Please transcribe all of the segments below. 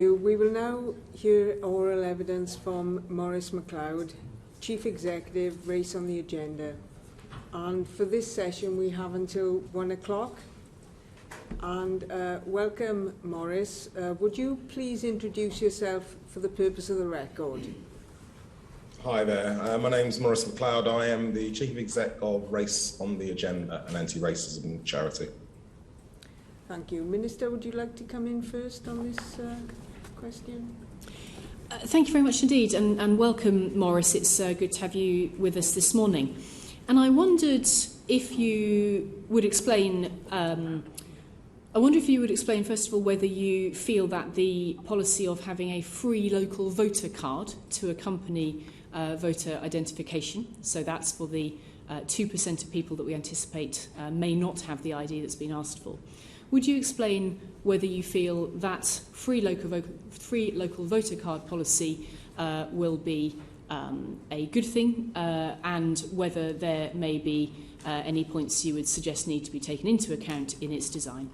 We will now hear oral evidence from Maurice Mcleod, Chief Executive, Race on the Agenda. And for this session, we have until 1 o'clock. And welcome, Maurice. Would you please introduce yourself for the purpose of the record? Hi there. My name's Maurice Mcleod. I am the Chief Exec of Race on the Agenda, an anti-racism charity. Thank you. Minister, would you like to come in first on this question? Thank you very much indeed, and welcome, Maurice. It's good to have you with us this morning. And I wondered if you would explain. First of all, whether you feel that the policy of having a free local voter card to accompany voter identification, so that's for the 2% of people that we anticipate may not have the ID that's been asked for. Would you explain whether you feel that free local voter card policy will be a good thing, and whether there may be any points you would suggest need to be taken into account in its design?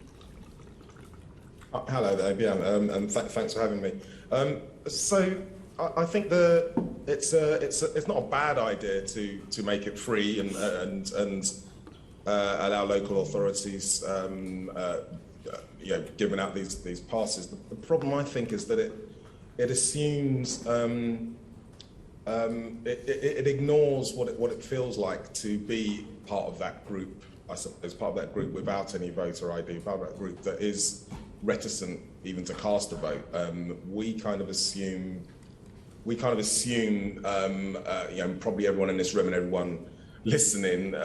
Hello there, and thanks for having me. So I think it's not a bad idea to make it free and allow local authorities, giving out these passes. The problem, I think, is that it assumes it ignores what it feels like to be part of that group. As part of that group without any voter ID, part of that group that is reticent even to cast a vote. We kind of assume, probably everyone in this room and everyone listening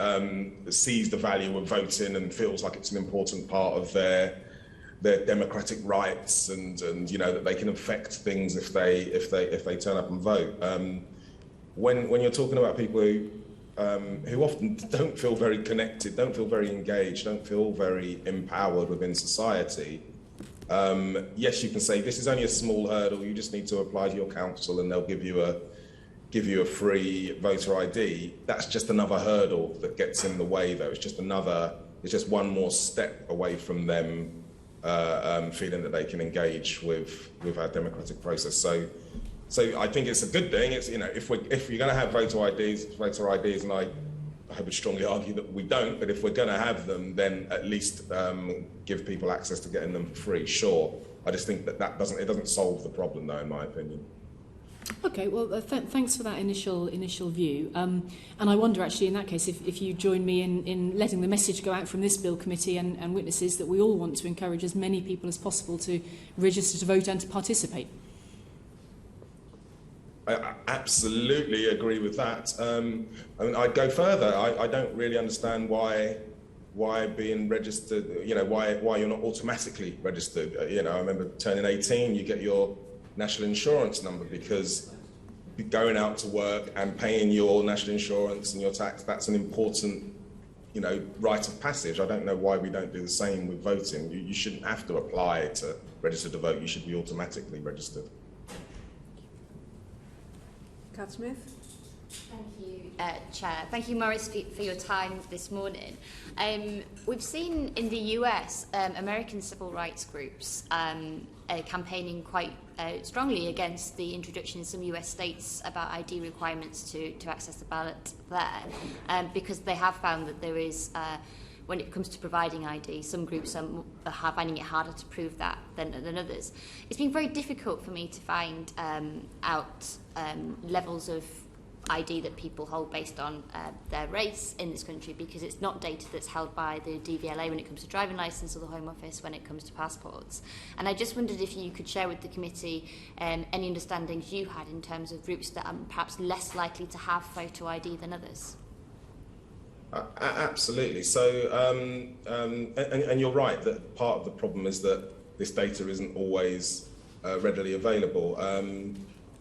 sees the value of voting and feels like it's an important part of their democratic rights, and that they can affect things if they turn up and vote. When you're talking about people who often don't feel very connected, don't feel very engaged, don't feel very empowered within society, yes, you can say this is only a small hurdle. You just need to apply to your council and they'll give you a free voter ID. That's just another hurdle that gets in the way, though. It's just one more step away from them feeling that they can engage with our democratic process. So I think it's a good thing. It's, if you're going to have voter IDs, and I would strongly argue that we don't, but if we're going to have them, then at least give people access to getting them for free. Sure, I just think that it doesn't solve the problem, though, in my opinion. Okay, well, thanks for that initial view. And I wonder, actually, in that case, if you join me in letting the message go out from this Bill Committee and witnesses that we all want to encourage as many people as possible to register to vote and to participate. I absolutely agree with that. I'd go further. I don't really understand why being registered, why you're not automatically registered. I remember turning 18, you get your national insurance number, because going out to work and paying your national insurance and your tax, that's an important, rite of passage. I don't know why we don't do the same with voting. You shouldn't have to apply to register to vote. You should be automatically registered. Kat Smith. Thank you, Chair. Thank you, Maurice, for your time this morning. We've seen in the US, American civil rights groups campaigning quite strongly against the introduction in some US states about ID requirements to access the ballot there, because they have found that there is, when it comes to providing ID, some groups are finding it harder to prove that than others. It's been very difficult for me to find out levels of ID that people hold based on their race in this country, because it's not data that's held by the DVLA when it comes to driving licence or the Home Office when it comes to passports. And I just wondered if you could share with the committee any understandings you had in terms of groups that are perhaps less likely to have photo ID than others. Absolutely. So, and you're right that part of the problem is that this data isn't always readily available.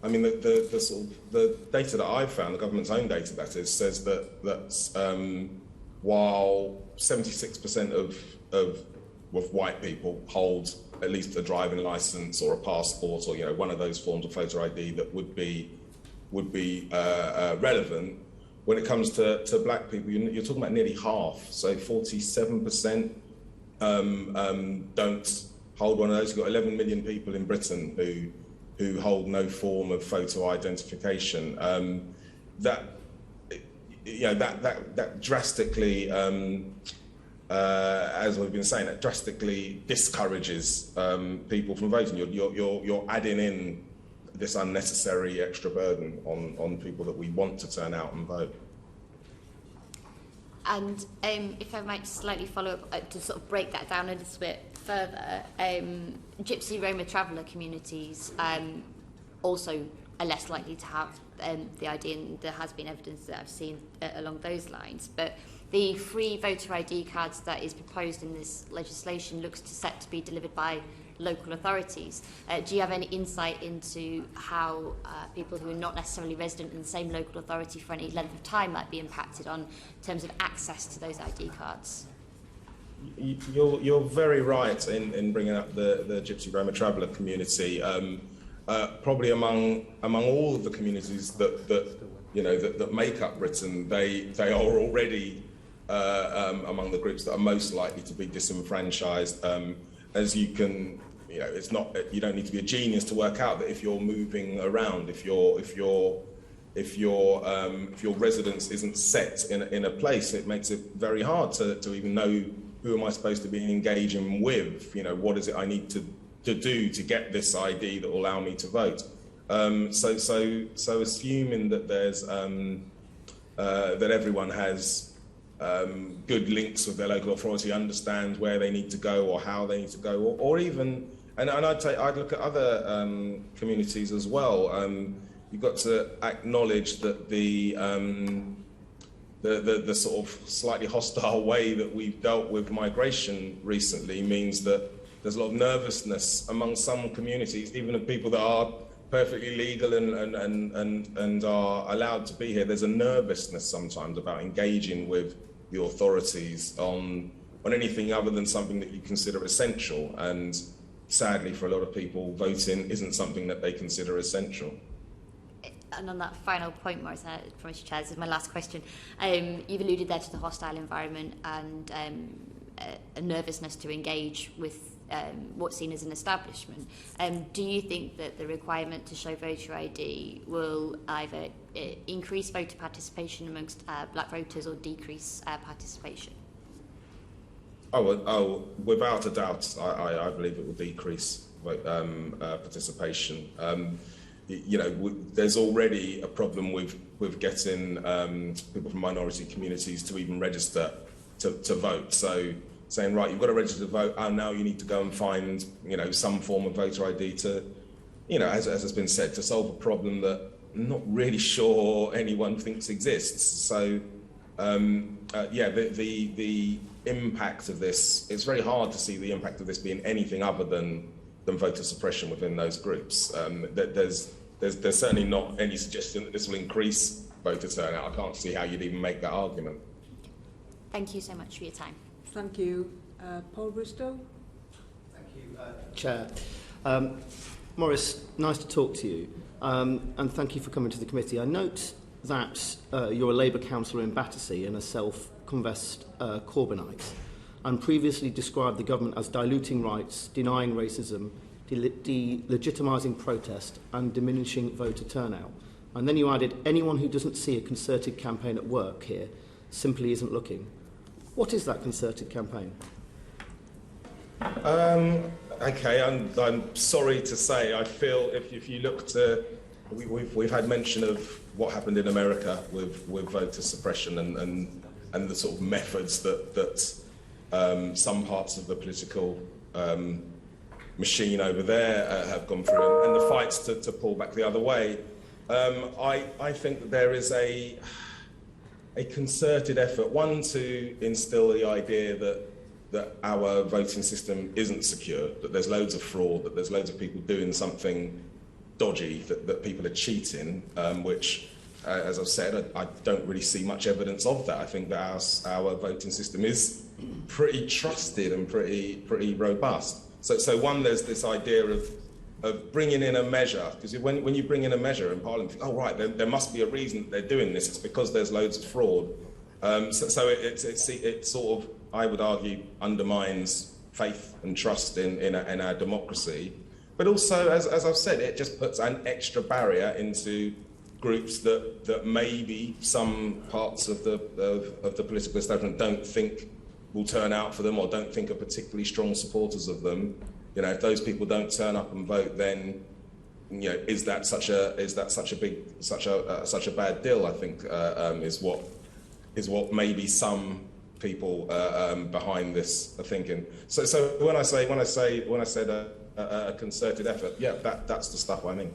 The data that I've found, the government's own data that is, says that while 76% of white people hold at least a driving license or a passport or one of those forms of photo ID that would be relevant, when it comes to black people, you're talking about nearly half. So 47% don't hold one of those. You've got 11 million people in Britain who hold no form of photo identification. That drastically, as we've been saying, that drastically discourages people from voting. You're adding in this unnecessary extra burden on people that we want to turn out and vote. And if I might slightly follow up to sort of break that down a little bit further, Gypsy Roma traveller communities also are less likely to have the ID, and there has been evidence that I've seen along those lines. But the free voter ID cards that is proposed in this legislation looks set to be delivered by local authorities. Do you have any insight into how people who are not necessarily resident in the same local authority for any length of time might be impacted on in terms of access to those ID cards? You're very right in bringing up the Gypsy Roma traveller community. Probably among all of the communities that make up Britain, they are already among the groups that are most likely to be disenfranchised. As you can, it's not. You don't need to be a genius to work out that if you're moving around, if your residence isn't set in a place, it makes it very hard to even know who am I supposed to be engaging with. What is it I need to do to get this ID that will allow me to vote? So assuming that there's that everyone has good links with their local authority, understand where they need to go or how they need to go, or even, and I'd look at other communities as well. You've got to acknowledge that the sort of slightly hostile way that we've dealt with migration recently means that there's a lot of nervousness among some communities, even of people that are perfectly legal and are allowed to be here. There's a nervousness sometimes about engaging with the authorities on anything other than something that you consider essential. And sadly, for a lot of people, voting isn't something that they consider essential. And on that final point, Maurice, I promise you, Chair, this is my last question. You've alluded there to the hostile environment and a nervousness to engage with what's seen as an establishment. Do you think that the requirement to show voter ID will either increase voter participation amongst black voters or decrease participation? Without a doubt, I believe it will decrease participation. There's already a problem with getting people from minority communities to even register to vote. So saying, right, you've got to register to vote, and now you need to go and find, some form of voter ID to, as has been said, to solve a problem that I'm not really sure anyone thinks exists. So, the impact of this, it's very hard to see the impact of this being anything other than voter suppression within those groups. There's certainly not any suggestion that this will increase voter turnout. I can't see how you'd even make that argument. Thank you so much for your time. Thank you. Paul Bristow? Thank you, Chair. Maurice, nice to talk to you, and thank you for coming to the committee. I note that you're a Labour councillor in Battersea and a self-confessed Corbynite, and previously described the government as diluting rights, denying racism, delegitimising protest and diminishing voter turnout. And then you added, anyone who doesn't see a concerted campaign at work here simply isn't looking. What is that concerted campaign? Okay, I'm sorry to say, I feel if you look to, we've had mention of what happened in America with voter suppression and the sort of methods that some parts of the political machine over there have gone through, and the fights to pull back the other way. I think that there is a concerted effort, one, to instill the idea that our voting system isn't secure, that there's loads of fraud, that there's loads of people doing something dodgy, that people are cheating, which, as I've said, I don't really see much evidence of that. I think that our voting system is pretty trusted and pretty robust. So one, there's this idea of bringing in a measure, because when you bring in a measure in Parliament, you think, oh right, there must be a reason that they're doing this. It's because there's loads of fraud. So it sort of, I would argue, undermines faith and trust in our democracy. But also, as I've said, it just puts an extra barrier into groups that maybe some parts of the political establishment don't think will turn out for them, or don't think are particularly strong supporters of them. You know, if those people don't turn up and vote, then, you know, is that such a bad deal? I think is what maybe some people behind this are thinking. So when I said a concerted effort, yeah, that's the stuff I mean.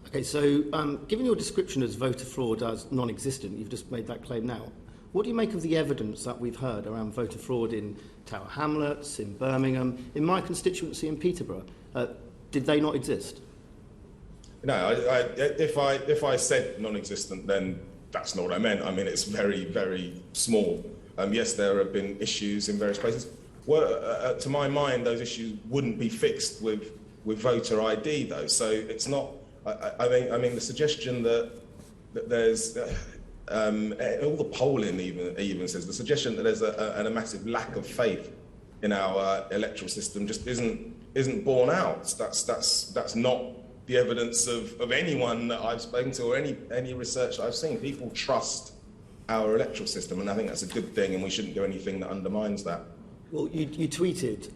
Okay, so given your description as voter fraud as non-existent, you've just made that claim now. What do you make of the evidence that we've heard around voter fraud in Tower Hamlets, in Birmingham, in my constituency in Peterborough? Did they not exist? No, if I said non-existent, then that's not what I meant. I mean, it's very, very small. Yes, there have been issues in various places. Well, to my mind, those issues wouldn't be fixed with voter ID, though. So it's not. I mean, the suggestion that there's all the polling even says the suggestion that there's a massive lack of faith in our electoral system just isn't borne out. That's not the evidence of anyone that I've spoken to, or any research that I've seen. People trust our electoral system, and I think that's a good thing, and we shouldn't do anything that undermines that. Well, you tweeted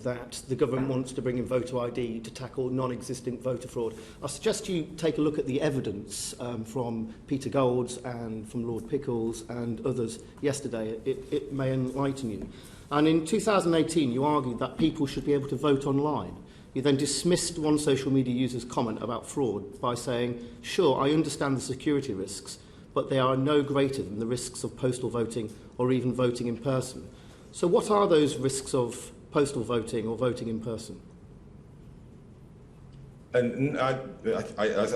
that the government wants to bring in voter ID to tackle non-existent voter fraud. I suggest you take a look at the evidence from Peter Golds and from Lord Pickles and others yesterday. It may enlighten you. And in 2018, you argued that people should be able to vote online. You then dismissed one social media user's comment about fraud by saying, sure, I understand the security risks, but they are no greater than the risks of postal voting or even voting in person. So what are those risks of postal voting or voting in person? And I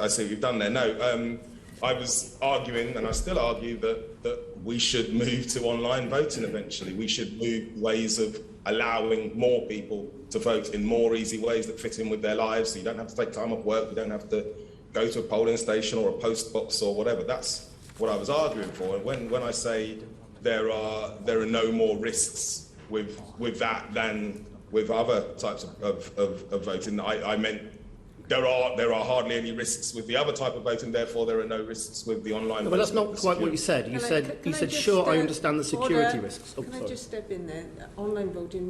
see what you've done there. No, I was arguing, and I still argue, that we should move to online voting eventually. We should move ways of allowing more people to vote in more easy ways that fit in with their lives. So you don't have to take time off work, you don't have to go to a polling station or a post box or whatever. That's what I was arguing for. And when I say there are no more risks with that than with other types of voting, I meant there are hardly any risks with the other type of voting, therefore there are no risks with the online voting. But that's not quite what you said. You said, sure, I understand the security risks. Can I just step in there? Online voting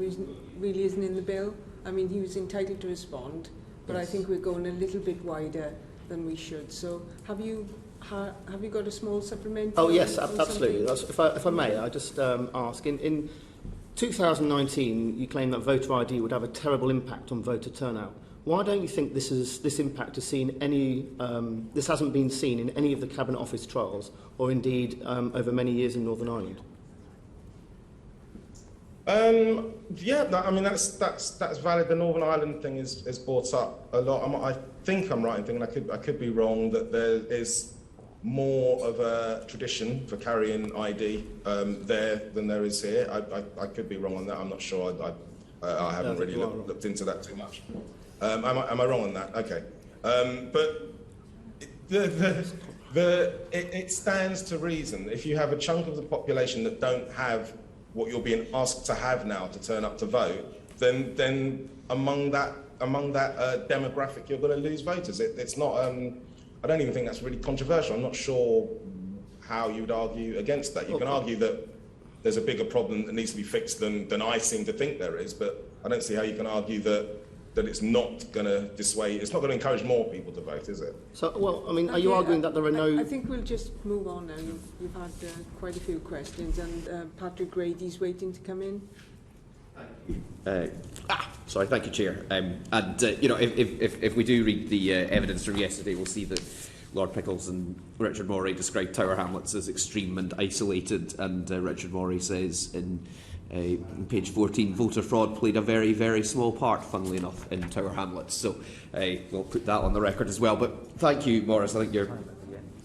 really isn't in the bill. I mean, he was entitled to respond, but yes. I think we're going a little bit wider than we should. So have you got a small supplementary? Oh yes, absolutely. That's, if I may, I just ask. In 2019, you claimed that voter ID would have a terrible impact on voter turnout. Why don't you think this impact has this hasn't been seen in any of the Cabinet Office trials, or indeed over many years in Northern Ireland? Yeah, I mean that's valid. The Northern Ireland thing is brought up a lot. I think I'm right in thinking, I could be wrong, that there is more of a tradition for carrying ID there than there is here. I could be wrong on that. I'm not sure. I haven't really looked into that too much. Am I wrong on that? Okay. But it stands to reason. If you have a chunk of the population that don't have what you're being asked to have now to turn up to vote, then among that demographic, you're going to lose voters. It's not. I don't even think that's really controversial. I'm not sure how you would argue against that. You can argue that there's a bigger problem that needs to be fixed than I seem to think there is, but I don't see how you can argue that it's not going to dissuade, it's not going to encourage more people to vote, is it? So, well, I mean, are you arguing that there are no... I think we'll just move on now. You've had quite a few questions, and Patrick Grady's waiting to come in. Sorry, thank you, Chair. You know, if we do read the evidence from yesterday, we'll see that Lord Pickles and Richard Morey described Tower Hamlets as extreme and isolated, and Richard Morey says in page 14, voter fraud played a very, very small part, funnily enough, in Tower Hamlets. So we'll put that on the record as well. But thank you, Maurice. I think your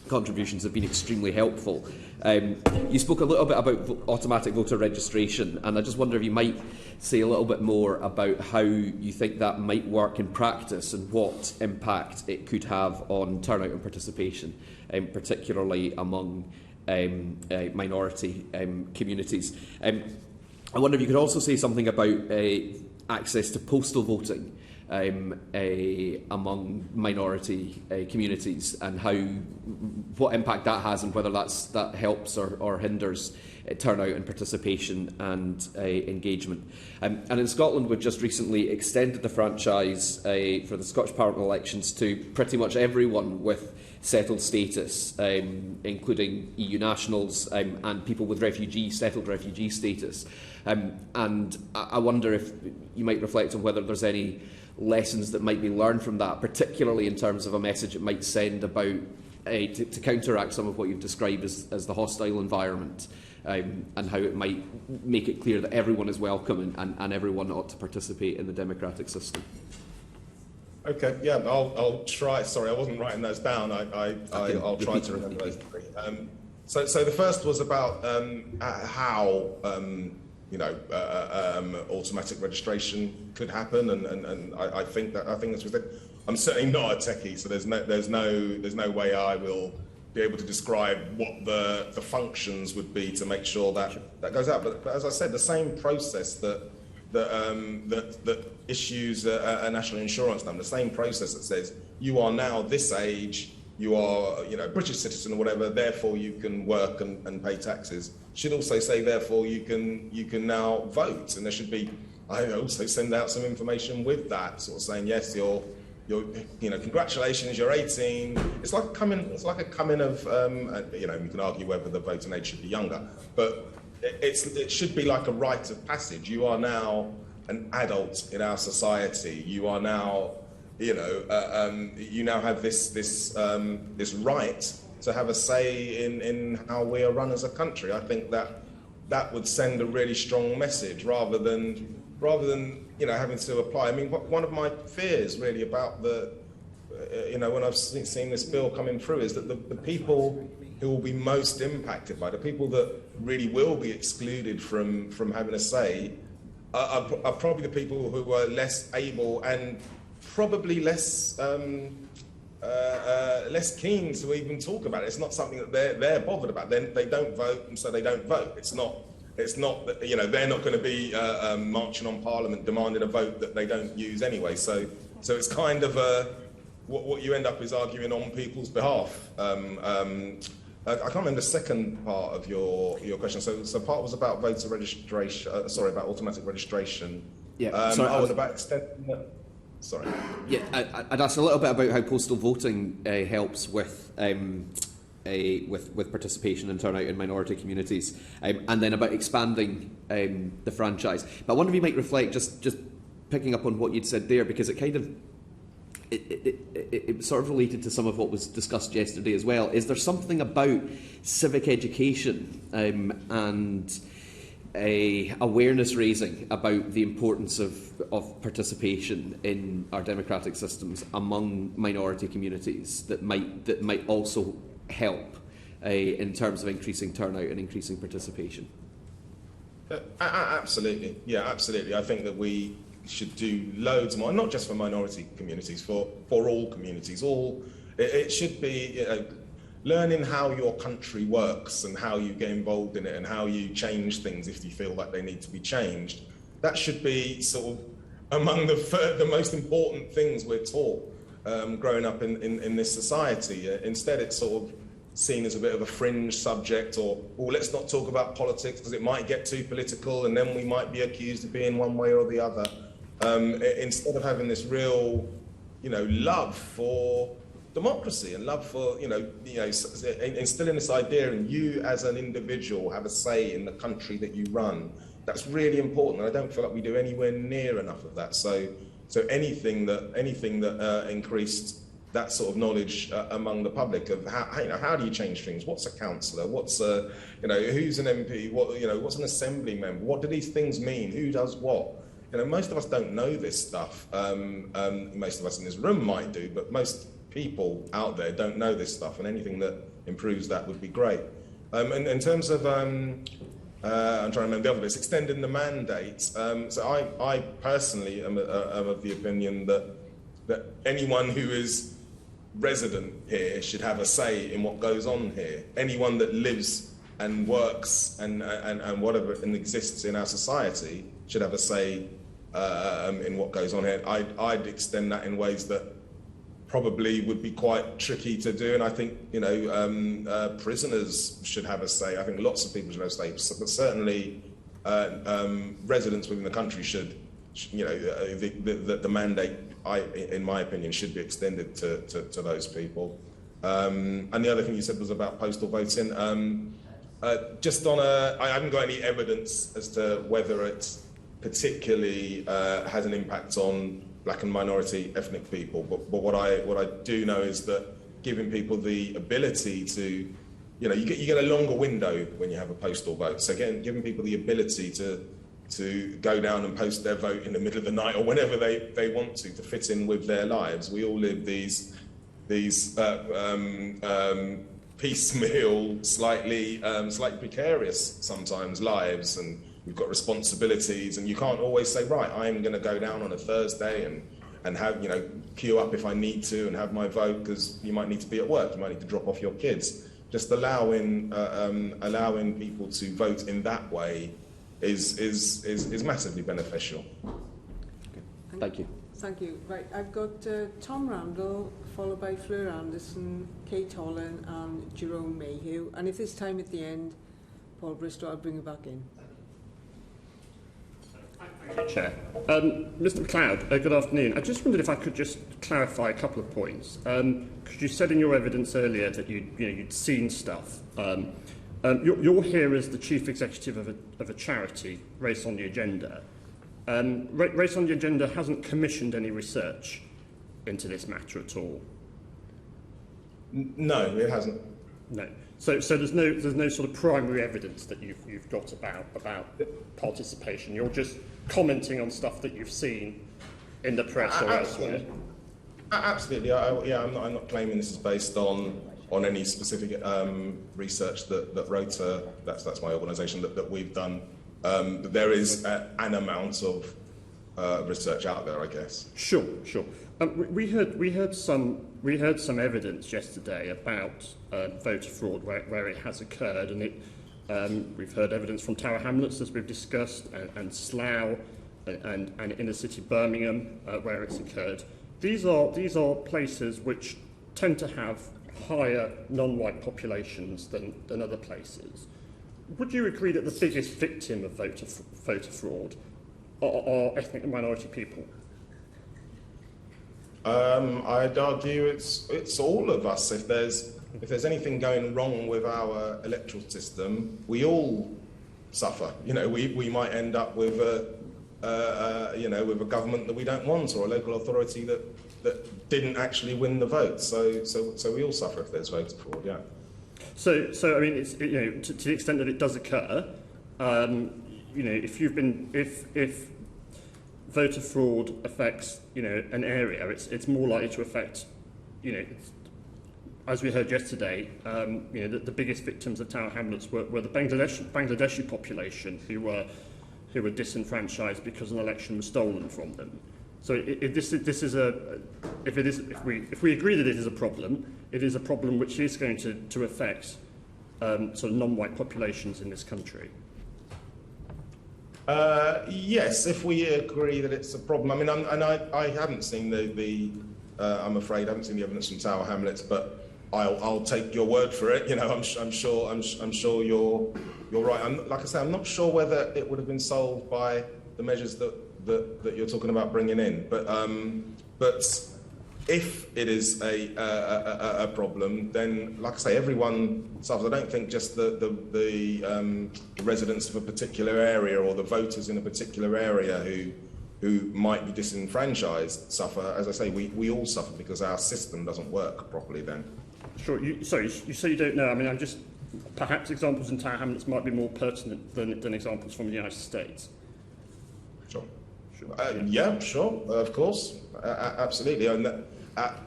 contributions have been extremely helpful. You spoke a little bit about automatic voter registration, and I just wonder if you might say a little bit more about how you think that might work in practice and what impact it could have on turnout and participation, particularly among minority communities. I wonder if you could also say something about access to postal voting among minority communities, and what impact that has, and whether that helps or hinders turnout and participation and engagement. And in Scotland, we've just recently extended the franchise for the Scottish Parliament elections to pretty much everyone with settled status, including EU nationals and people with settled refugee status. And I wonder if you might reflect on whether there's any lessons that might be learned from that, particularly in terms of a message it might send about to counteract some of what you've described as the hostile environment, and how it might make it clear that everyone is welcome and everyone ought to participate in the democratic system. Okay, yeah, I'll try. Sorry, I wasn't writing those down. I'll try to remember those three. So the first was about how automatic registration could happen, and I think that's what I'm certainly not a techie, so there's no way I will be able to describe what the functions would be to make sure that goes out. But as I said, the same process that issues a national insurance number, the same process that says you are now this age, you are British citizen or whatever, therefore you can work and pay taxes, should also say therefore you can now vote. And there should be, I also send out some information with that, sort of saying yes, you're congratulations, you're 18. It's like a coming of you can argue whether the voting age should be younger, but it should be like a rite of passage. You are now an adult in our society. You are now, you now have this right to have a say in how we are run as a country. I think that would send a really strong message rather than having to apply. I mean, one of my fears really about when I've seen this bill coming through is that the people who will be most impacted by it, the people that really will be excluded from having a say, are probably the people who are less able and probably less keen to even talk about it. It's not something that they're bothered about. They don't vote, and so they don't vote. It's not that they're not going to be marching on Parliament demanding a vote that they don't use anyway. So it's kind of what you end up is arguing on people's behalf. I can't remember the second part of your question. So part was about voter registration. About automatic registration. Yeah. Sorry. And about extending. Sorry. Yeah, I'd asked a little bit about how postal voting helps with participation and turnout in minority communities, and then about expanding the franchise. But I wonder if you might reflect, just picking up on what you'd said there, because it kind of it sort of related to some of what was discussed yesterday as well. Is there something about civic education and awareness raising about the importance of participation in our democratic systems among minority communities that might also help in terms of increasing turnout and increasing participation? Absolutely, yeah, absolutely. I think that we should do loads more, not just for minority communities, for all communities. It should be learning how your country works and how you get involved in it and how you change things if you feel like they need to be changed. That should be sort of among the most important things we're taught growing up in this society. Instead, it's sort of seen as a bit of a fringe subject, or let's not talk about politics because it might get too political and then we might be accused of being one way or the other. Instead of having this real, love for democracy and love for, instilling this idea, and you as an individual have a say in the country that you run. That's really important, and I don't feel like we do anywhere near enough of that. So anything that increased that sort of knowledge among the public of how do you change things? What's a councillor? What's who's an MP? What's an assembly member? What do these things mean? Who does what? Most of us don't know this stuff. Most of us in this room might do, but most people out there don't know this stuff, and anything that improves that would be great. And in terms of, I'm trying to remember the other bits, extending the mandate. So I personally am of the opinion that anyone who is resident here should have a say in what goes on here. Anyone that lives and works and whatever and exists in our society should have a say in what goes on here. I'd extend that in ways that probably would be quite tricky to do, and I think prisoners should have a say. I think lots of people should have a say, but certainly residents within the country should. The mandate, in my opinion, should be extended to those people. And the other thing you said was about postal voting. I haven't got any evidence as to whether it particularly has an impact on black and minority ethnic people. But what I do know is that giving people the ability to, you get a longer window when you have a postal vote. So again, giving people the ability to go down and post their vote in the middle of the night or whenever they want to fit in with their lives. We all live these piecemeal, slightly precarious sometimes lives, and we've got responsibilities, and you can't always say, right, I'm going to go down on a Thursday and have, queue up if I need to and have my vote, because you might need to be at work, you might need to drop off your kids. Just allowing people to vote in that way is massively beneficial. Okay. Thank you. Thank you. Right, I've got Tom Randall, followed by Fleur Anderson, Kate Holland and Jerome Mayhew. And if there's time at the end, Paul Bristow, I'll bring you back in. Thank you, Chair. Mr Mcleod, good afternoon. I just wondered if I could just clarify a couple of points. Because you said in your evidence earlier that you'd seen stuff. You're here as the chief executive of a charity, Race on the Agenda. Race on the Agenda hasn't commissioned any research into this matter at all. No, it hasn't. No. So there's no sort of primary evidence that you've got about participation. You're just commenting on stuff that you've seen in the press or elsewhere. Absolutely. I'm not claiming this is based on any specific research that ROTA, that's my organisation, that we've done. There is an amount of research out there, I guess. Sure. We heard some evidence yesterday about voter fraud where it has occurred, and we've heard evidence from Tower Hamlets, as we've discussed, and Slough, and inner city Birmingham, where it's occurred. These are places which tend to have higher non-white populations than other places. Would you agree that the biggest victim of voter fraud are ethnic and minority people? I'd argue it's all of us. If there's anything going wrong with our electoral system, we all suffer. We might end up with a government that we don't want, or a local authority that didn't actually win the vote. So we all suffer if there's voter fraud. Yeah. So I mean, it's, to the extent that it does occur, if voter fraud affects an area, it's more likely to affect, as we heard yesterday, the biggest victims of Tower Hamlets were the Bangladeshi population who were disenfranchised because an election was stolen from them. So if we agree that it is a problem, it is a problem which is going to affect sort of non-white populations in this country. Yes, if we agree that it's a problem. I mean, I haven't seen I'm afraid I haven't seen the evidence from Tower Hamlets, but I'll take your word for it. I'm sure you're right. Like I say, I'm not sure whether it would have been solved by the measures that you're talking about bringing in. But if it is a problem, then, like I say, everyone suffers. I don't think just the residents of a particular area or the voters in a particular area who might be disenfranchised suffer. As I say, we all suffer because our system doesn't work properly then. Sure. You say you don't know. I mean, perhaps examples in Tower Hamlets might be more pertinent than examples from the United States. Sure. Yeah, sure, of course, absolutely. And but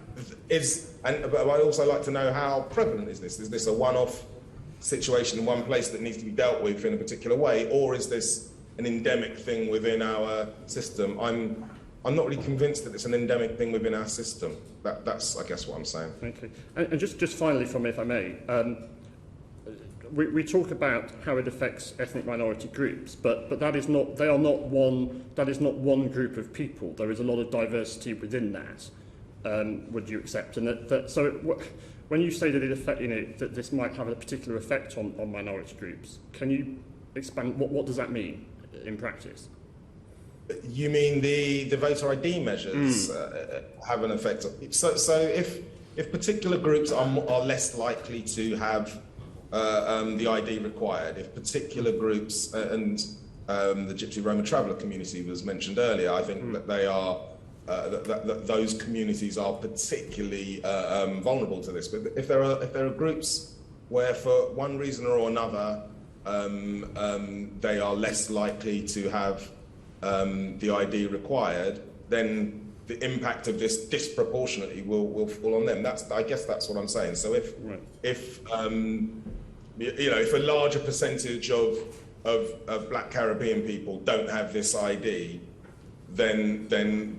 I'd also like to know, how prevalent is this? Is this a one-off situation in one place that needs to be dealt with in a particular way, or is this an endemic thing within our system? I'm not really convinced that it's an endemic thing within our system. That's, I guess, what I'm saying. Okay. And just finally from me, if I may, we talk about how it affects ethnic minority groups, but that is not one group of people. There is a lot of diversity within that. Would you accept? And when you say that that this might have a particular effect on minority groups, can you expand? What does that mean in practice? You mean the voter ID measures have an effect? So if particular groups are less likely to have the ID required, if particular groups and the Gypsy Roma traveller community was mentioned earlier, I think that they are that those communities are particularly vulnerable to this. But if there are groups where, for one reason or another, they are less likely to have the ID required, then the impact of this disproportionately will fall on them. I guess that's what I'm saying. So if a larger percentage of Black Caribbean people don't have this ID, then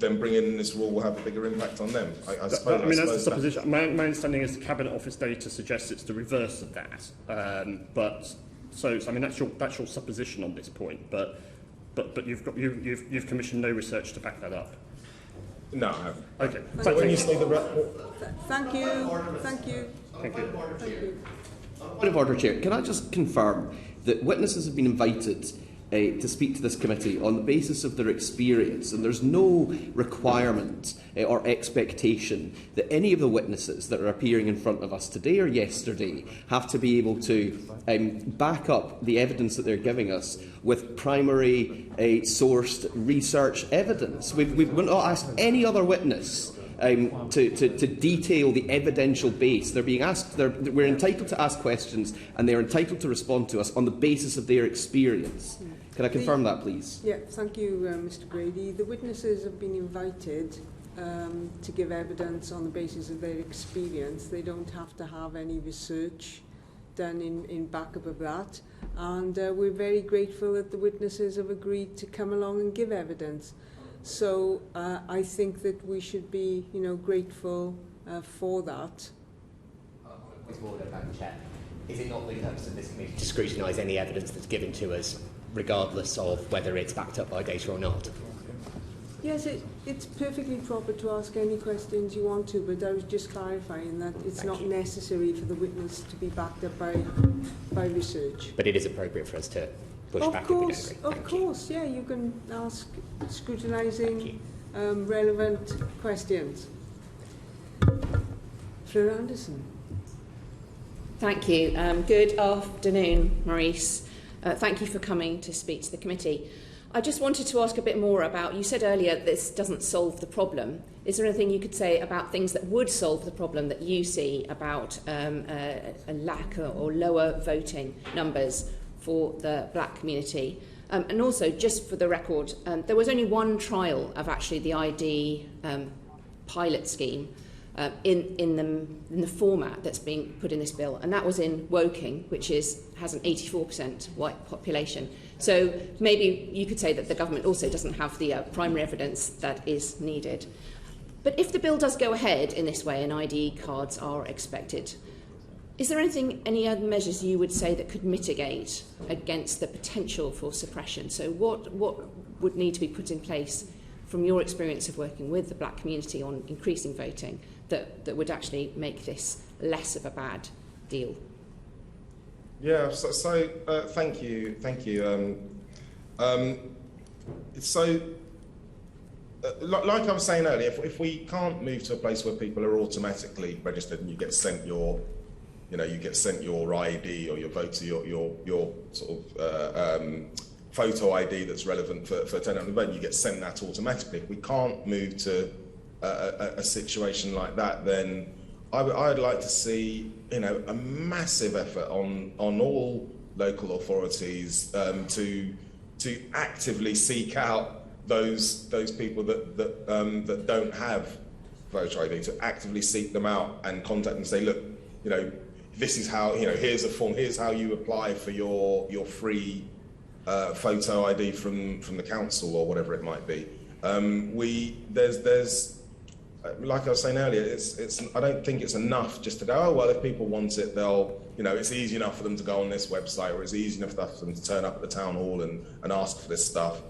bringing in this rule will have a bigger impact on them. I suppose. That's the supposition. My understanding is the Cabinet Office data suggests it's the reverse of that. That's your supposition on this point. But you've commissioned no research to back that up. No, I haven't. Okay. So when you say Thank you. Thank you. Point of order, Chair. Can I just confirm that witnesses have been invited to speak to this committee on the basis of their experience, and there's no requirement or expectation that any of the witnesses that are appearing in front of us today or yesterday have to be able to back up the evidence that they're giving us with primary sourced research evidence. We've not asked any other witness to detail the evidential base. They're being asked. We're entitled to ask questions, and they're entitled to respond to us on the basis of their experience. Can I confirm that, please? Yeah, thank you, Mr. Grady. The witnesses have been invited to give evidence on the basis of their experience. They don't have to have any research done in backup of that. And we're very grateful that the witnesses have agreed to come along and give evidence. So I think that we should be, grateful for that. Is it not the purpose of this committee to scrutinise any evidence that's given to us, regardless of whether it's backed up by data or not? Yes, it's perfectly proper to ask any questions you want to, but I was just clarifying that it's not necessary for the witness to be backed up by research. But it is appropriate for us to push back if we don't agree. Of course, yeah, you can ask scrutinising relevant questions. Fleur Anderson. Thank you. Good afternoon, Maurice. Thank you for coming to speak to the committee. I just wanted to ask a bit more about, you said earlier this doesn't solve the problem. Is there anything you could say about things that would solve the problem that you see about a lack or lower voting numbers for the black community? And also, just for the record, there was only one trial of actually the ID pilot scheme in the format that's being put in this bill, and that was in Woking, which has an 84% white population. So maybe you could say that the government also doesn't have the primary evidence that is needed. But if the bill does go ahead in this way and ID cards are expected, is there any other measures you would say that could mitigate against the potential for suppression? So what would need to be put in place from your experience of working with the black community on increasing voting that would actually make this less of a bad deal? Yeah, so thank you. Like I was saying earlier, if we can't move to a place where people are automatically registered and you get sent your ID or your voter, your sort of photo ID that's relevant for turning up the vote, you get sent that automatically. If we can't move to a situation like that, then I'd like to see a massive effort on all local authorities to actively seek out those people that don't have voter ID, to actively seek them out and contact them and say, look, this is how, here's a form, here's how you apply for your free photo ID from the council or whatever it might be. like I was saying earlier, I don't think it's enough just to go, oh, well, if people want it, they'll, it's easy enough for them to go on this website, or it's easy enough for them to turn up at the town hall and ask for this stuff.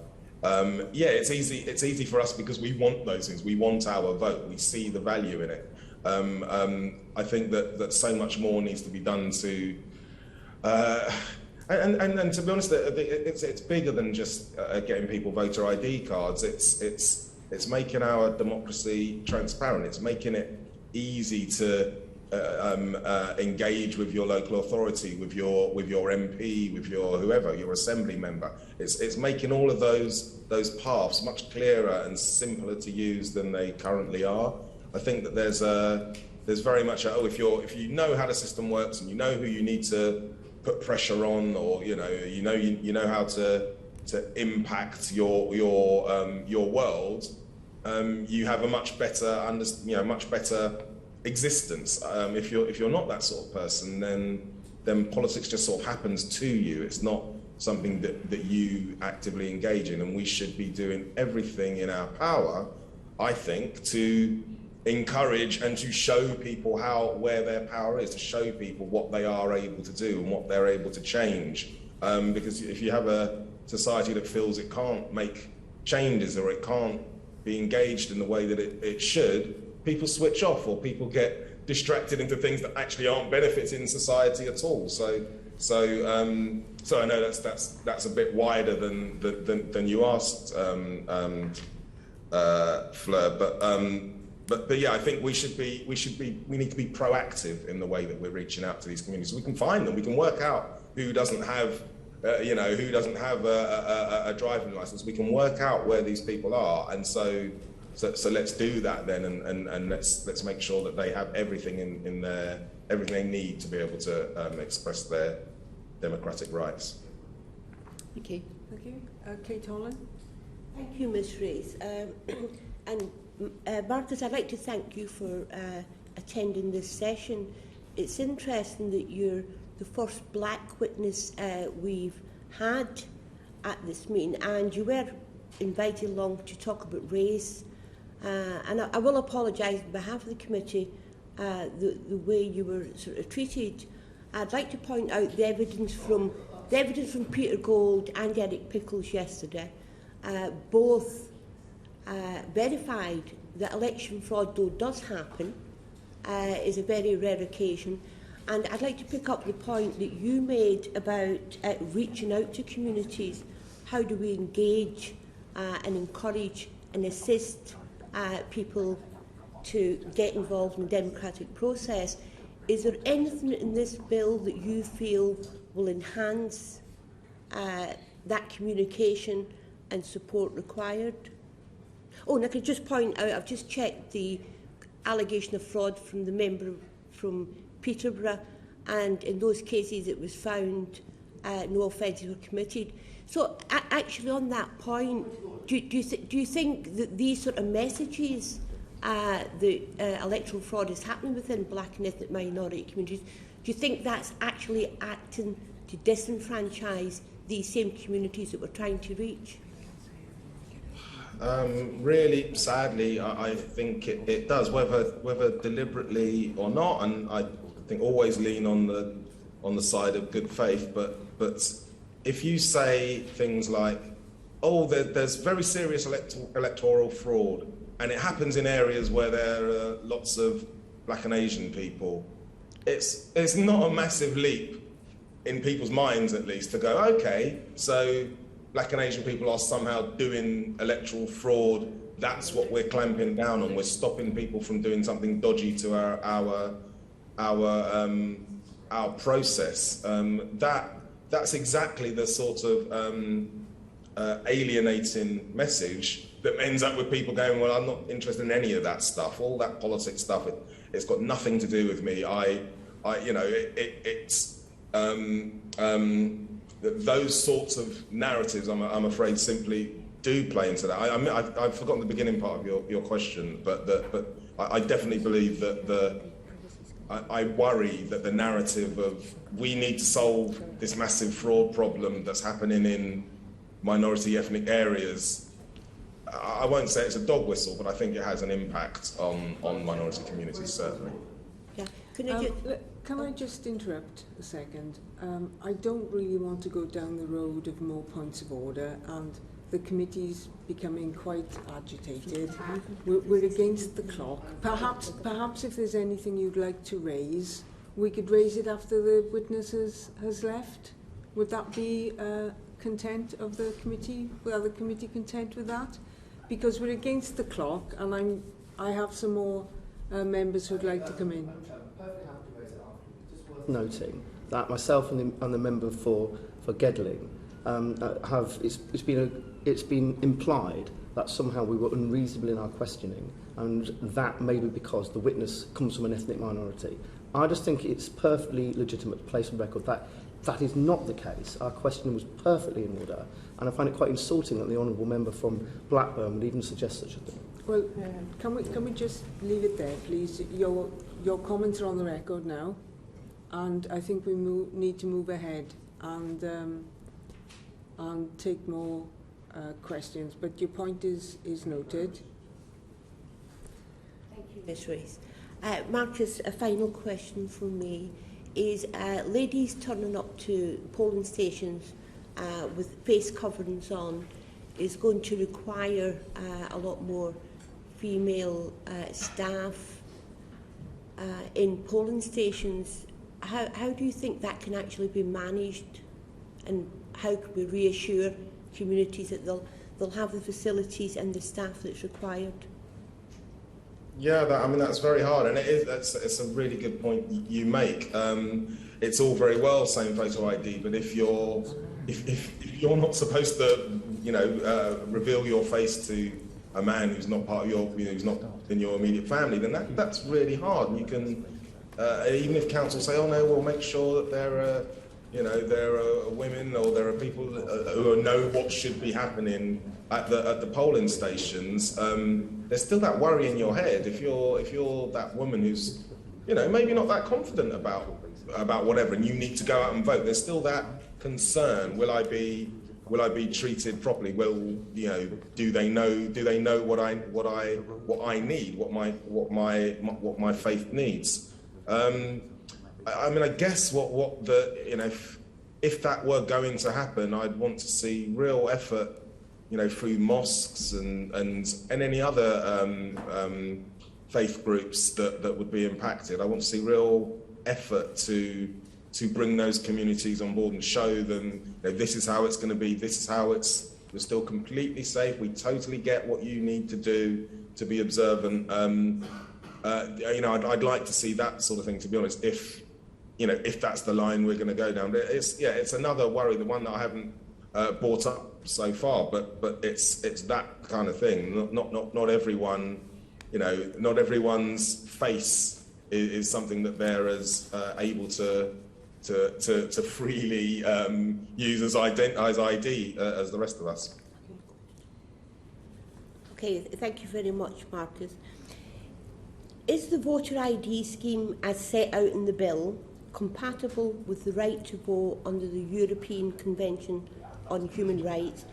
Yeah, it's easy for us because we want those things. We want our vote. We see the value in it. I think that so much more needs to be done to, and to be honest, it's bigger than just getting people voter ID cards. It's making our democracy transparent. It's making it easy to engage with your local authority, with your MP, with your whoever, your assembly member. It's making all of those paths much clearer and simpler to use than they currently are. I think that there's very much if you know how the system works and you know who you need to put pressure on, or you know how to impact your world, you have a much better existence. If you're not that sort of person, then politics just sort of happens to you. It's not something that you actively engage in, and we should be doing everything in our power, I think, to encourage and to show people where their power is, to show people what they are able to do and what they're able to change. Because if you have a society that feels it can't make changes, or it can't be engaged in the way that it should, people switch off, or people get distracted into things that actually aren't benefiting society at all. So I know that's a bit wider than you asked, Fleur, but yeah, I think we need to be proactive in the way that we're reaching out to these communities. We can find them. We can work out who doesn't have a driving license. We can work out where these people are, and so let's do that then, and let's make sure that they have everything in their everything they need to be able to express their democratic rights. Thank you. Thank you. Kate Holland. Thank you, Ms. Rees. And Marcus, I'd like to thank you for attending this session. It's interesting that you're the first black witness we've had at this meeting, and you were invited along to talk about race. And I will apologise on behalf of the committee the way you were sort of treated. I'd like to point out the evidence from Peter Gold and Eric Pickles yesterday. Both verified that election fraud, though does happen, is a very rare occasion. And I'd like to pick up the point that you made about reaching out to communities. How do we engage and encourage and assist people to get involved in the democratic process? Is there anything in this bill that you feel will enhance that communication and support required? Oh, and I could just point out, I've just checked the allegation of fraud from the member from Peterborough, and in those cases it was found no offences were committed. So actually on that point, do you think that these sort of messages that electoral fraud is happening within black and ethnic minority communities, do you think that's actually acting to disenfranchise these same communities that we're trying to reach? Really, sadly, I think it does, whether deliberately or not, and I think always lean on the side of good faith. But if you say things like, "Oh, there's very serious electoral fraud," and it happens in areas where there are lots of black and Asian people, it's not a massive leap in people's minds, at least, to go, okay, so black and Asian people are somehow doing electoral fraud. That's what we're clamping down on. We're stopping people from doing something dodgy to our process. That's exactly the sort of alienating message that ends up with people going, well, I'm not interested in any of that stuff. All that politics stuff, it's got nothing to do with me. Those sorts of narratives, I'm afraid, simply do play into that. I've forgotten the beginning part of your question, but I definitely believe that I worry that the narrative of we need to solve this massive fraud problem that's happening in minority ethnic areas I won't say it's a dog whistle, but I think it has an impact on minority communities, certainly. Yeah. Can I just interrupt a second? I don't really want to go down the road of more points of order, and the committee's becoming quite agitated. We're against the clock. Perhaps if there's anything you'd like to raise, we could raise it after the witness has left. Would that be content of the committee? Are the committee content with that? Because we're against the clock, and I have some more members who'd like to come in. Noting that myself and the member for Gedling it's been implied that somehow we were unreasonable in our questioning, and that may be because the witness comes from an ethnic minority. I just think it's perfectly legitimate to place on record that that is not the case. Our questioning was perfectly in order, and I find it quite insulting that the honourable member from Blackburn would even suggest such a thing. Well, can we just leave it there, please? Your comments are on the record now, and I think we need to move ahead and take more questions. But your point is noted. Thank you, Ms. Race. Marcus, a final question from me is ladies turning up to polling stations with face coverings on is going to require a lot more female staff in polling stations. How do you think that can actually be managed, and how can we reassure communities that they'll have the facilities and the staff that's required? Yeah, that's very hard, and it's a really good point you make. It's all very well saying photo ID, but if you're not supposed to, reveal your face to a man who's not part of your, who's not in your immediate family, then that's really hard. And you can, even if council say, oh no, we'll make sure that there are women or there are people who know what should be happening at the polling stations. There's still that worry in your head if you're that woman who's, maybe not that confident about whatever, and you need to go out and vote. There's still that concern. Will I be treated properly? Well, do they know what I need, what my faith needs? I guess if that were going to happen, I'd want to see real effort, through mosques and any other faith groups that would be impacted. I want to see real effort to bring those communities on board and show them, this is how it's going to be, this is how we're still completely safe, we totally get what you need to do to be observant. I'd like to see that sort of thing, to be honest, if that's the line we're going to go down. It's another worry, the one that I haven't brought up so far, but it's that kind of thing. Not everyone, not everyone's face is something that they're as able to freely use as ID as the rest of us. Okay, thank you very much, Marcus. Is the voter ID scheme as set out in the bill compatible with the right to vote under the European Convention on Human Rights,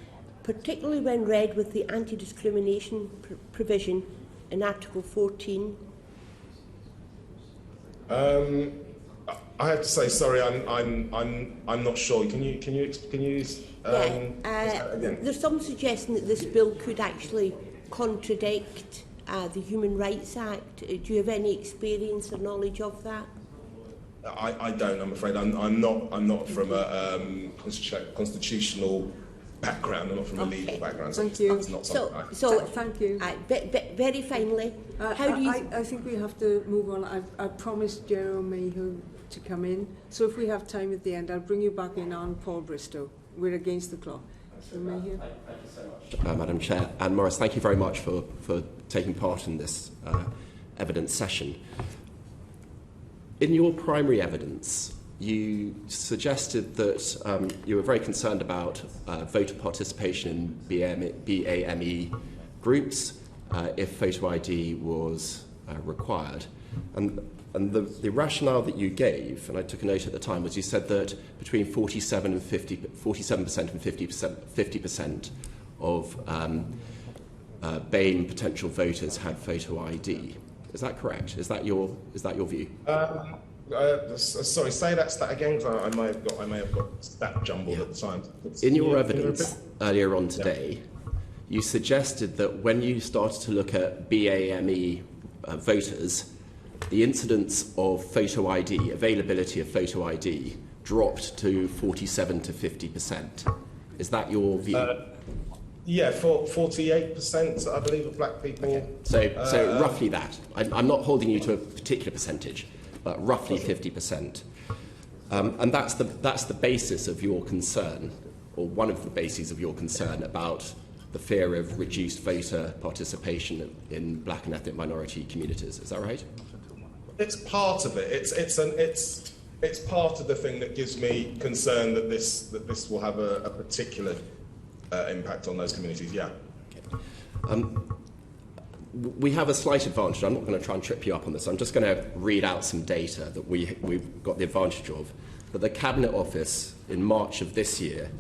particularly when read with the anti-discrimination provision in Article 14? I have to say, sorry, I'm not sure. Can you again? There's some suggestion that this bill could actually contradict the Human Rights Act. Do you have any experience or knowledge of that? I don't. I'm afraid I'm not from a constitutional background. I'm not from a legal background. So Thank you. That's not something thank you. Very finally, how do you? I think we have to move on. I promised Jerome Mayhew to come in, so if we have time at the end, I'll bring you back in on Paul Bristow. We're against the clock. So Mayhew. Thank you so much, Madam Chair. And Maurice, thank you very much for taking part in this evidence session. In your primary evidence, you suggested that you were very concerned about voter participation in BAME groups if photo ID was required. And the rationale that you gave, and I took a note at the time, was you said that between 47% and 50% 50% of voter ID BAME potential voters had photo ID. Is that correct? Is that your view? Sorry, say that stat again, because I may have got stat jumbled at the time. In your evidence earlier on today, you suggested that when you started to look at BAME voters, the incidence of photo ID, availability of photo ID, dropped to 47 to 50%. Is that your view? Yeah, for 48%, I believe, of black people. Okay. So roughly that. I'm not holding you to a particular percentage, but roughly 50%. And that's the basis of your concern, or one of the bases of your concern about the fear of reduced voter participation in black and ethnic minority communities. Is that right? It's part of it. It's part of the thing that gives me concern that this will have a particular impact on those communities. Yeah. Okay. We have a slight advantage. I'm not going to try and trip you up on this. I'm just going to read out some data that we've got the advantage of. But the Cabinet Office in March of this year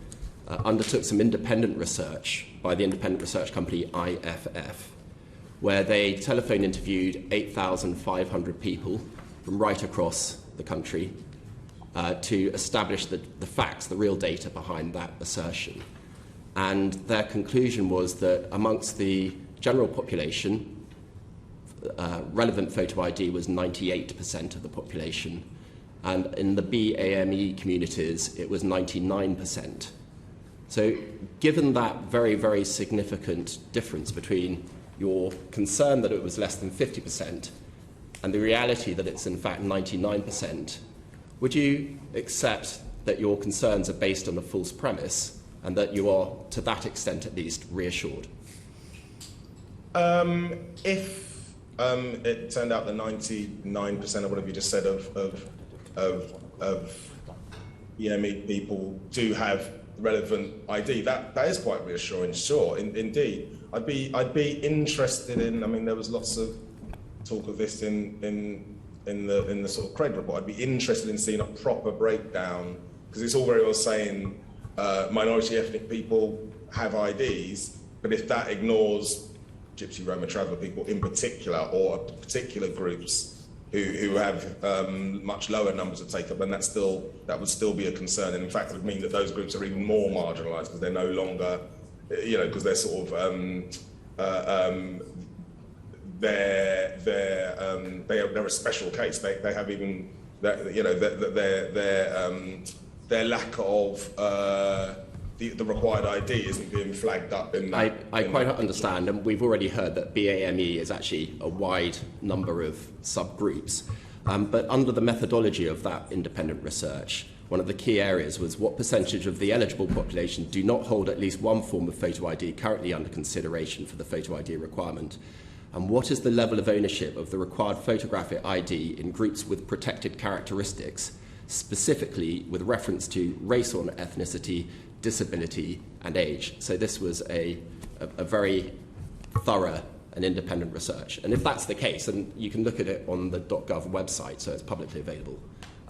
undertook some independent research by the independent research company IFF, where they telephone interviewed 8,500 people from right across the country to establish the facts, the real data behind that assertion. And their conclusion was that amongst the general population, relevant photo ID was 98% of the population, and in the BAME communities, it was 99%. So given that very, very significant difference between your concern that it was less than 50% and the reality that it's in fact 99%, would you accept that your concerns are based on a false premise and that you are, to that extent at least, reassured? If it turned out that 99% of whatever you just said of BAME people do have relevant ID, that is quite reassuring. Sure, indeed, I'd be interested in. I mean, there was lots of talk of this in the sort of Craig report. I'd be interested in seeing a proper breakdown, because it's all very well saying minority ethnic people have IDs, but if that ignores Gypsy, Roma, Traveller people in particular, or particular groups who have much lower numbers of take-up, then that would still be a concern. And in fact, it would mean that those groups are even more marginalised, because they're no longer, because they're sort of they're a special case. They have even their lack of the required ID isn't being flagged up in that. I quite understand, and we've already heard that BAME is actually a wide number of subgroups. But under the methodology of that independent research, one of the key areas was what percentage of the eligible population do not hold at least one form of photo ID currently under consideration for the photo ID requirement, and what is the level of ownership of the required photographic ID in groups with protected characteristics, specifically with reference to race or ethnicity, disability and age. So this was a very thorough and independent research. And if that's the case, and you can look at it on the .gov website, so it's publicly available,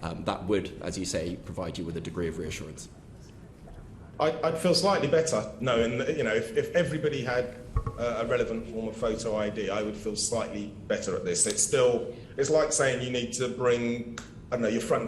that would, as you say, provide you with a degree of reassurance. I'd feel slightly better knowing that, if everybody had a relevant form of photo ID, I would feel slightly better at this. It's like saying you need to bring, I don't know, your front